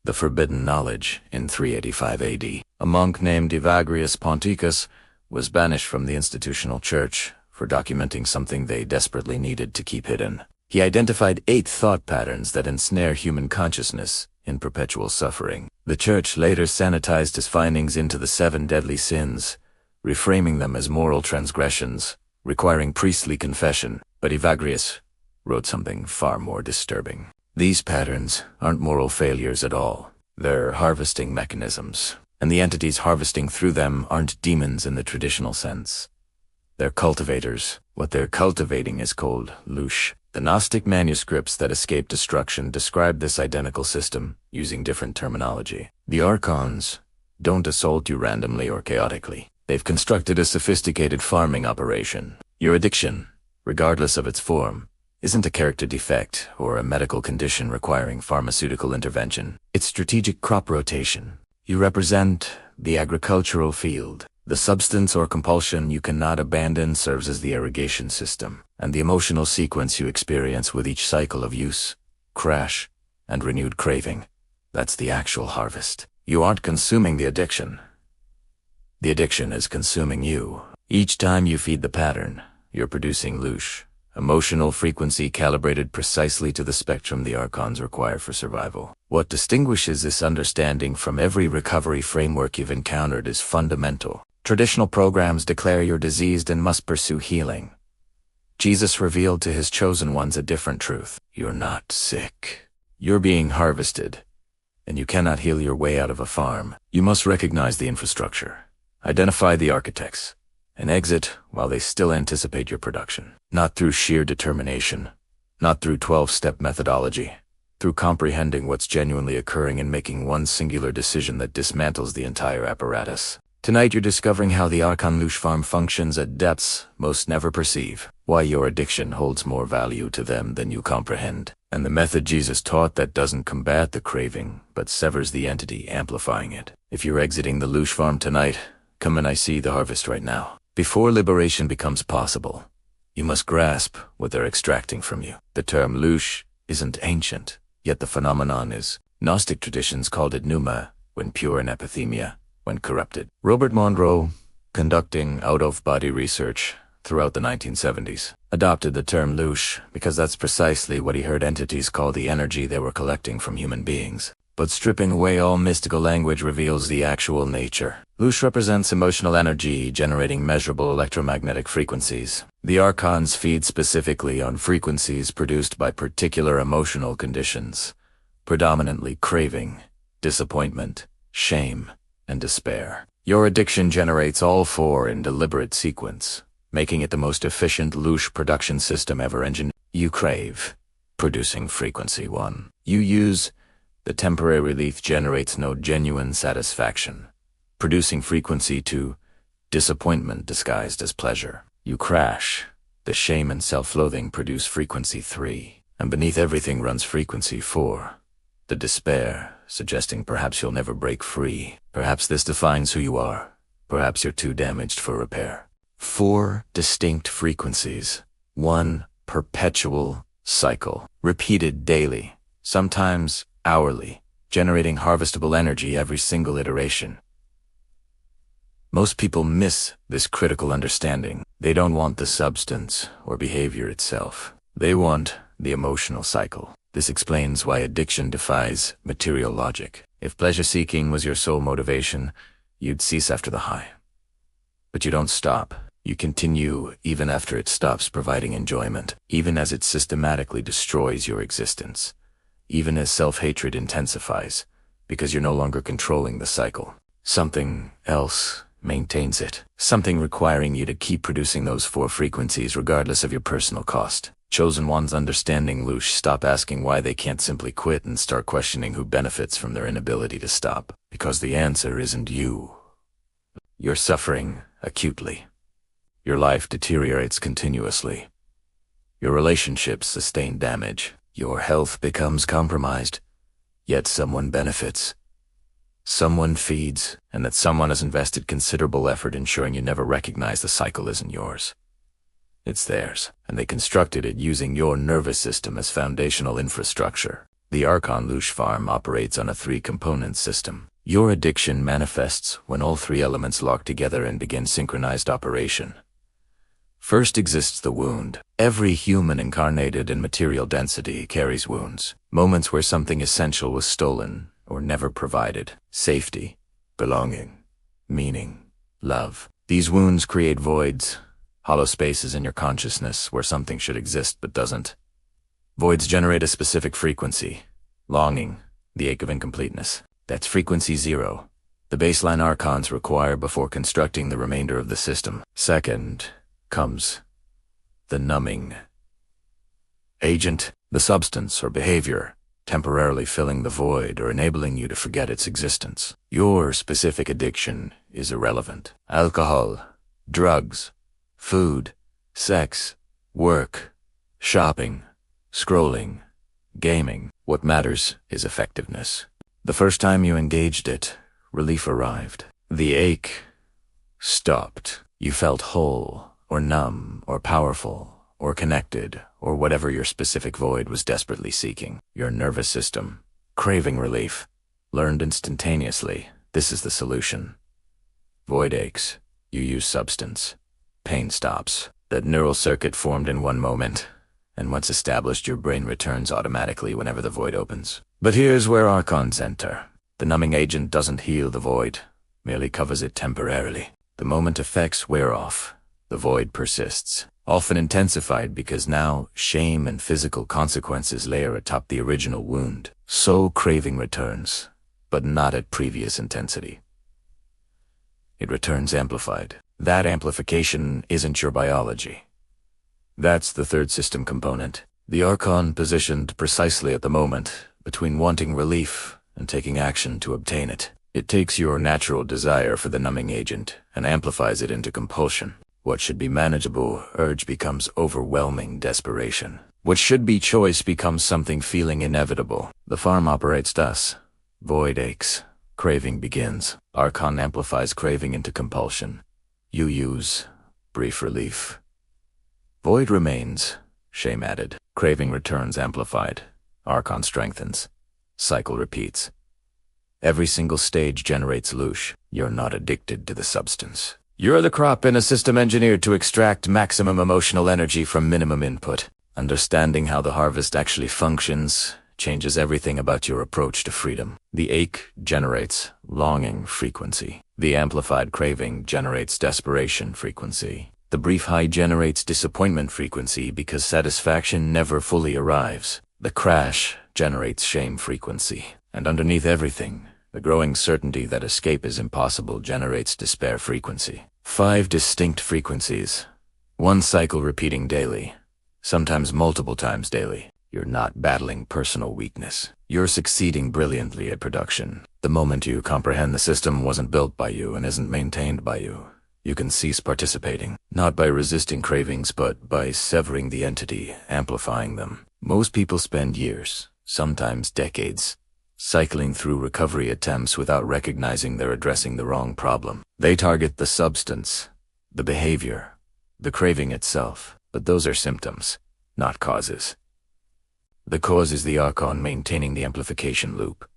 the forbidden knowledge in 385 AD. A monk named Evagrius Ponticus was banished from the institutional church for documenting something they desperately needed to keep hidden. He identified 8 thought patterns that ensnare human consciousness in perpetual suffering. The church later sanitized his findings into the 7 deadly sins, reframing them as moral transgressions, requiring priestly confession. But Evagrius wrote something far more disturbing. These patterns aren't moral failures at all. They're harvesting mechanisms, and the entities harvesting through them aren't demons in the traditional sense. They're cultivators. What they're cultivating is called Loosh. The Gnostic manuscripts that escaped destruction describe this identical system using different terminology. The archons don't assault you randomly or chaotically. They've constructed a sophisticated farming operation. Your addiction, regardless of its form, isn't a character defect or a medical condition requiring pharmaceutical intervention. It's strategic crop rotation. You represent the agricultural field. The substance or compulsion you cannot abandon serves as the irrigation system, and the emotional sequence you experience with each cycle of use, crash, and renewed craving. That's the actual harvest. You aren't consuming the addiction. The addiction is consuming you. Each time you feed the pattern, you're producing Loosh, emotional frequency calibrated precisely to the spectrum the archons require for survival. What distinguishes this understanding from every recovery framework you've encountered is fundamental. Traditional programs declare you're diseased and must pursue healing. Jesus revealed to his chosen ones a different truth. You're not sick. You're being harvested, and you cannot heal your way out of a farm. You must recognize the infrastructure, identify the architects, and exit while they still anticipate your production. Not through sheer determination, not through 12-step methodology, through comprehending what's genuinely occurring and making one singular decision that dismantles the entire apparatus. Tonight you're discovering how the Archon Loosh farm functions at depths most never perceive, why your addiction holds more value to them than you comprehend, and the method Jesus taught that doesn't combat the craving, but severs the entity amplifying it. If you're exiting the Loosh farm tonight, come and I see the harvest right now. Before liberation becomes possible, you must grasp what they're extracting from you. The term Loosh isn't ancient, yet the phenomenon is. Gnostic traditions called it pneuma, when pure, and epithemia, when corrupted. Robert Monroe, conducting out-of-body research throughout the 1970s, adopted the term Loosh because that's precisely what he heard entities call the energy they were collecting from human beings. But stripping away all mystical language reveals the actual nature. Loosh represents emotional energy generating measurable electromagnetic frequencies. The archons feed specifically on frequencies produced by particular emotional conditions, predominantly craving, disappointment, shame, and despair. Your addiction generates all 4 in deliberate sequence, making it the most efficient Loosh production system ever engineered. You crave, producing frequency 1. You use, the temporary relief generates no genuine satisfaction, producing frequency 2, disappointment disguised as pleasure. You crash, the shame and self-loathing produce frequency 3, and beneath everything runs frequency 4, the despair, suggesting perhaps you'll never break free. Perhaps this defines who you are. Perhaps you're too damaged for repair. 4 distinct frequencies. 1 perpetual cycle, repeated daily, sometimes hourly, generating harvestable energy every single iteration. Most people miss this critical understanding. They don't want the substance or behavior itself. They want the emotional cycle. This explains why addiction defies material logic. If pleasure-seeking was your sole motivation, you'd cease after the high. But you don't stop. You continue even after it stops providing enjoyment, even as it systematically destroys your existence, even as self-hatred intensifies, because you're no longer controlling the cycle. Something else maintains it, something requiring you to keep producing those 4 frequencies regardless of your personal cost. Chosen ones understanding Loosh stop asking why they can't simply quit and start questioning who benefits from their inability to stop. Because the answer isn't you. You're suffering acutely. Your life deteriorates continuously. Your relationships sustain damage. Your health becomes compromised. Yet someone benefits. Someone feeds, and that someone has invested considerable effort ensuring you never recognize the cycle isn't yours. It's theirs, and they constructed it using your nervous system as foundational infrastructure. The Archon Loosh farm operates on a 3-component system. Your addiction manifests when all 3 elements lock together and begin synchronized operation. First exists the wound. Every human incarnated in material density carries wounds. Moments where something essential was stolen or never provided. Safety, belonging, meaning, love. These wounds create voids, hollow spaces in your consciousness where something should exist but doesn't. Voids generate a specific frequency. Longing, the ache of incompleteness. That's frequency 0. The baseline archons require before constructing the remainder of the system. Second comes the numbing agent, the substance or behavior, temporarily filling the void or enabling you to forget its existence. Your specific addiction is irrelevant. Alcohol, drugs, food, sex, work, shopping, scrolling, gaming. What matters is effectiveness. The first time you engaged it, relief arrived. The ache stopped. You felt whole, or numb, or powerful, or connected, or whatever your specific void was desperately seeking. Your nervous system, craving relief, learned instantaneously. This is the solution. Void aches. You use substance. Pain stops. That neural circuit formed in one moment, and once established, your brain returns automatically whenever the void opens. But here's where archons enter. The numbing agent doesn't heal the void, merely covers it temporarily. The moment effects wear off, the void persists, often intensified because now shame and physical consequences layer atop the original wound. So craving returns, but not at previous intensity. It returns amplified. That amplification isn't your biology. That's the third system component. The archon positioned precisely at the moment between wanting relief and taking action to obtain it. It takes your natural desire for the numbing agent and amplifies it into compulsion. What should be manageable urge becomes overwhelming desperation. What should be choice becomes something feeling inevitable. The farm operates thus. Void aches. Craving begins. Archon amplifies craving into compulsion. You use brief relief. Void remains. Shame added. Craving returns amplified. Archon strengthens. Cycle repeats. Every single stage generates Loosh. You're not addicted to the substance. You're the crop in a system engineered to extract maximum emotional energy from minimum input. Understanding how the harvest actually functions changes everything about your approach to freedom. The ache generates longing frequency. The amplified craving generates desperation frequency. The brief high generates disappointment frequency because satisfaction never fully arrives. The crash generates shame frequency. And underneath everything, the growing certainty that escape is impossible generates despair frequency. 5 distinct frequencies. One cycle repeating daily, sometimes multiple times daily. You're not battling personal weakness. You're succeeding brilliantly at production. The moment you comprehend the system wasn't built by you and isn't maintained by you, you can cease participating, not by resisting cravings, but by severing the entity, amplifying them. Most people spend years, sometimes decades, cycling through recovery attempts without recognizing they're addressing the wrong problem. They target the substance, the behavior, the craving itself, but those are symptoms, not causes. The cause is the archon maintaining the amplification loop.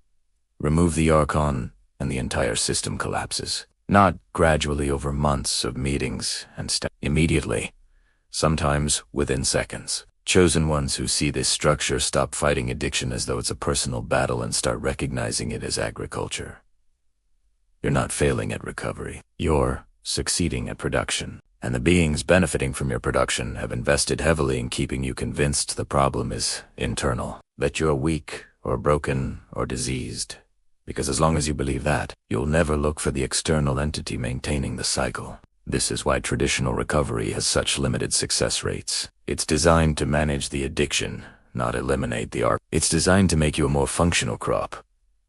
Remove the archon, and the entire system collapses. Not gradually over months of meetings and immediately, sometimes within seconds. Chosen ones who see this structure stop fighting addiction as though it's a personal battle and start recognizing it as agriculture. You're not failing at recovery. You're succeeding at production. And the beings benefiting from your production have invested heavily in keeping you convinced the problem is internal, that you're weak or broken or diseased. Because as long as you believe that, you'll never look for the external entity maintaining the cycle. This is why traditional recovery has such limited success rates. It's designed to manage the addiction, not eliminate the arc. It's designed to make you a more functional crop,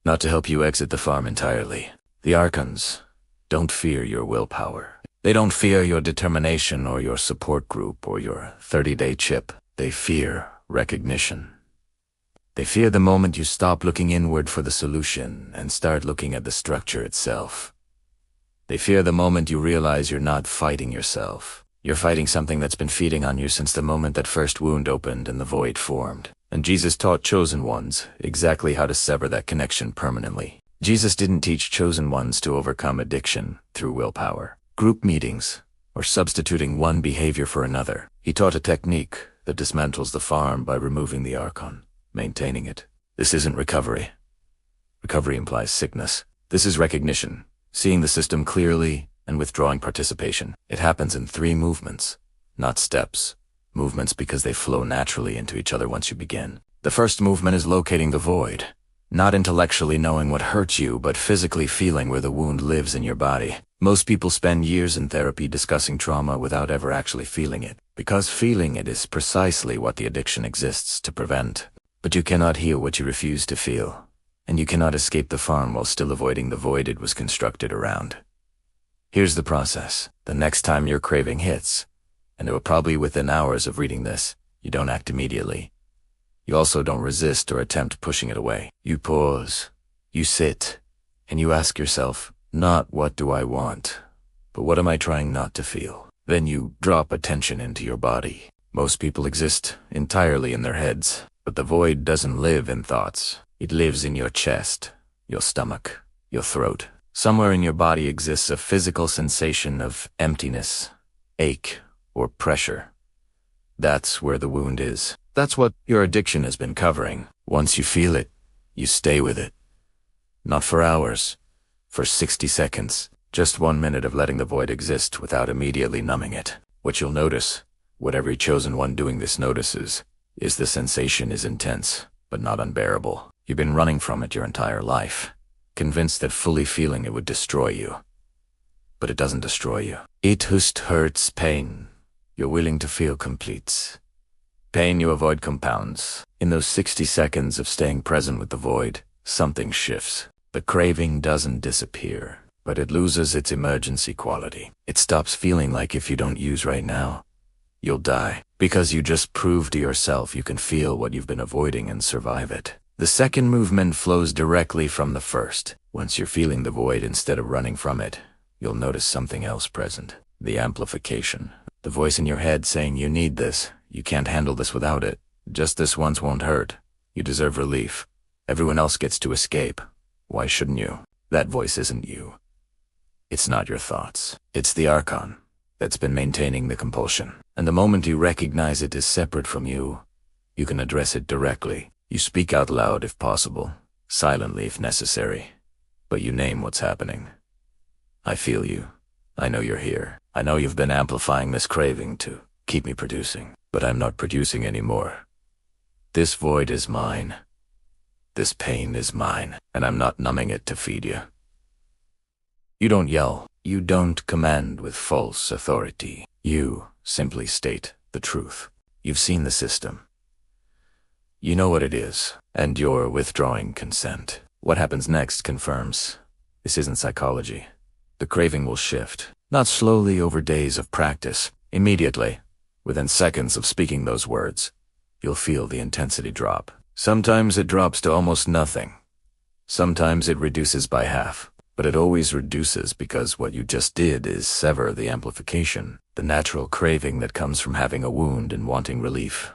not to help you exit the farm entirely. The archons don't fear your willpower. They don't fear your determination or your support group or your 30-day chip. They fear recognition. They fear the moment you stop looking inward for the solution and start looking at the structure itself. They fear the moment you realize you're not fighting yourself. You're fighting something that's been feeding on you since the moment that first wound opened and the void formed. And Jesus taught chosen ones exactly how to sever that connection permanently. Jesus didn't teach chosen ones to overcome addiction through willpower, group meetings, or substituting one behavior for another. He taught a technique that dismantles the farm by removing the archon, maintaining it. This isn't recovery. Recovery implies sickness. This is recognition, seeing the system clearly and withdrawing participation. It happens in 3 movements, not steps. Movements because they flow naturally into each other once you begin. The first movement is locating the void. Not intellectually knowing what hurts you, but physically feeling where the wound lives in your body. Most people spend years in therapy discussing trauma without ever actually feeling it, because feeling it is precisely what the addiction exists to prevent. But you cannot heal what you refuse to feel, and you cannot escape the farm while still avoiding the void it was constructed around. Here's the process. The next time your craving hits, and it will probably within hours of reading this, you don't act immediately. You also don't resist or attempt pushing it away. You pause, you sit, and you ask yourself, not what do I want, but what am I trying not to feel? Then you drop attention into your body. Most people exist entirely in their heads, but the void doesn't live in thoughts. It lives in your chest, your stomach, your throat. Somewhere in your body exists a physical sensation of emptiness, ache, or pressure. That's where the wound is. That's what your addiction has been covering. Once you feel it, you stay with it. Not for hours, for 60 seconds. Just 1 minute of letting the void exist without immediately numbing it. What you'll notice, what every chosen one doing this notices, is the sensation is intense, but not unbearable. You've been running from it your entire life, convinced that fully feeling it would destroy you. But it doesn't destroy you. It just hurts pain you're willing to feel completes. Pain you avoid compounds. In those 60 seconds of staying present with the void, something shifts. The craving doesn't disappear, but it loses its emergency quality. It stops feeling like if you don't use right now, you'll die. Because you just proved to yourself you can feel what you've been avoiding and survive it. The second movement flows directly from the first. Once you're feeling the void instead of running from it, you'll notice something else present. The amplification. The voice in your head saying you need this, you can't handle this without it. Just this once won't hurt. You deserve relief. Everyone else gets to escape. Why shouldn't you? That voice isn't you. It's not your thoughts. It's the archon that's been maintaining the compulsion. And the moment you recognize it is separate from you, you can address it directly. You speak out loud if possible, silently if necessary, but you name what's happening. I feel you. I know you're here. I know you've been amplifying this craving to keep me producing, but I'm not producing anymore. This void is mine. This pain is mine, and I'm not numbing it to feed you. You don't yell. You don't command with false authority. You simply state the truth. You've seen the system. You know what it is, and you're withdrawing consent. What happens next confirms. This isn't psychology. The craving will shift, not slowly over days of practice. Immediately, within seconds of speaking those words, you'll feel the intensity drop. Sometimes it drops to almost nothing. Sometimes it reduces by half, but it always reduces because what you just did is sever the amplification, the natural craving that comes from having a wound and wanting relief.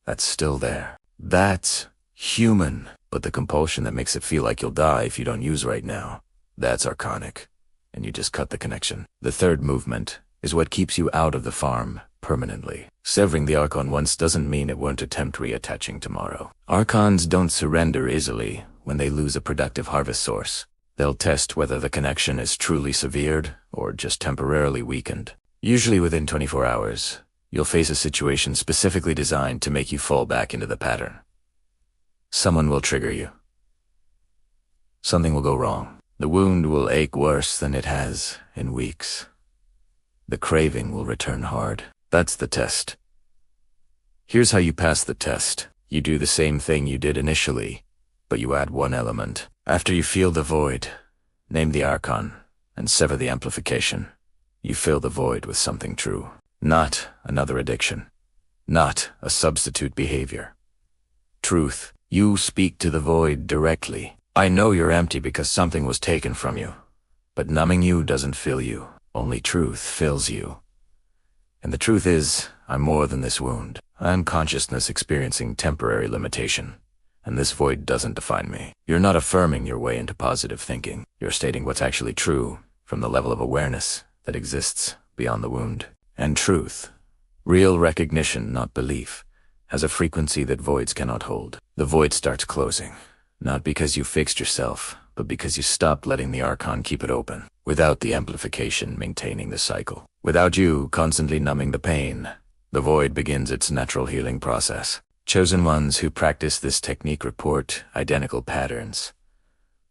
That's still there. That's human, but the compulsion that makes it feel like you'll die if you don't use right now, that's archonic, and you just cut the connection. The third movement is what keeps you out of the farm permanently. Severing the archon once doesn't mean it won't attempt reattaching tomorrow. Archons don't surrender easily when they lose a productive harvest source. They'll test whether the connection is truly severed or just temporarily weakened. Usually within 24 hours, you'll face a situation specifically designed to make you fall back into the pattern. Someone will trigger you. Something will go wrong. The wound will ache worse than it has in weeks. The craving will return hard. That's the test. Here's how you pass the test. You do the same thing you did initially, but you add one element. After you feel the void, name the archon, and sever the amplification. You fill the void with something true. Not another addiction. Not a substitute behavior. Truth. You speak to the void directly. I know you're empty because something was taken from you. But numbing you doesn't fill you. Only truth fills you. And the truth is, I'm more than this wound. I'm consciousness experiencing temporary limitation. And this void doesn't define me. You're not affirming your way into positive thinking. You're stating what's actually true from the level of awareness that exists beyond the wound. And truth, real recognition, not belief, has a frequency that voids cannot hold. The void starts closing, not because you fixed yourself, but because you stopped letting the Archon keep it open. Without the amplification maintaining the cycle. Without you constantly numbing the pain, the void begins its natural healing process. Chosen ones who practice this technique report identical patterns.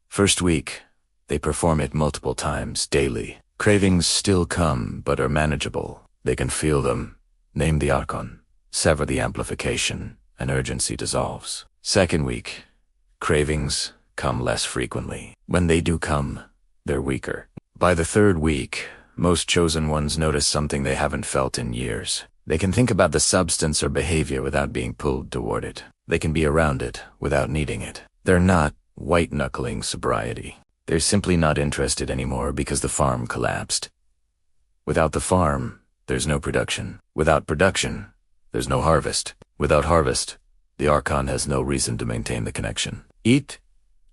First week, they perform it multiple times daily. Cravings still come, but are manageable. They can feel them. Name the Archon. Sever the amplification, and urgency dissolves. Second week, cravings come less frequently. When they do come, they're weaker. By the third week, most chosen ones notice something they haven't felt in years. They can think about the substance or behavior without being pulled toward it. They can be around it without needing it. They're not white-knuckling sobriety. They're simply not interested anymore because the farm collapsed. Without the farm, there's no production. Without production, there's no harvest. Without harvest, the Archon has no reason to maintain the connection. Eat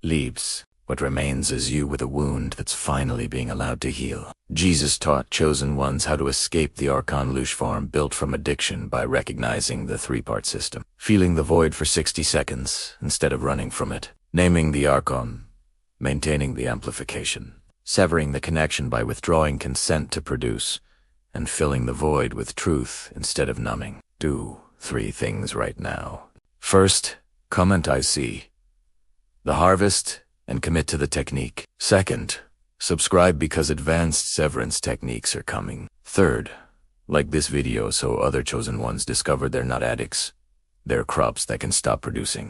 leaves. What remains is you with a wound that's finally being allowed to heal. Jesus taught chosen ones how to escape the Archon Loosh farm built from addiction by recognizing the three-part system. Feeling the void for 60 seconds instead of running from it. Naming the Archon. Maintaining the amplification. Severing the connection by withdrawing consent to produce. And filling the void with truth instead of numbing. Do 3 things right now. First, comment I see the harvest and commit to the technique. Second, subscribe because advanced severance techniques are coming. Third, like this video so other chosen ones discover they're not addicts. They're crops that can stop producing.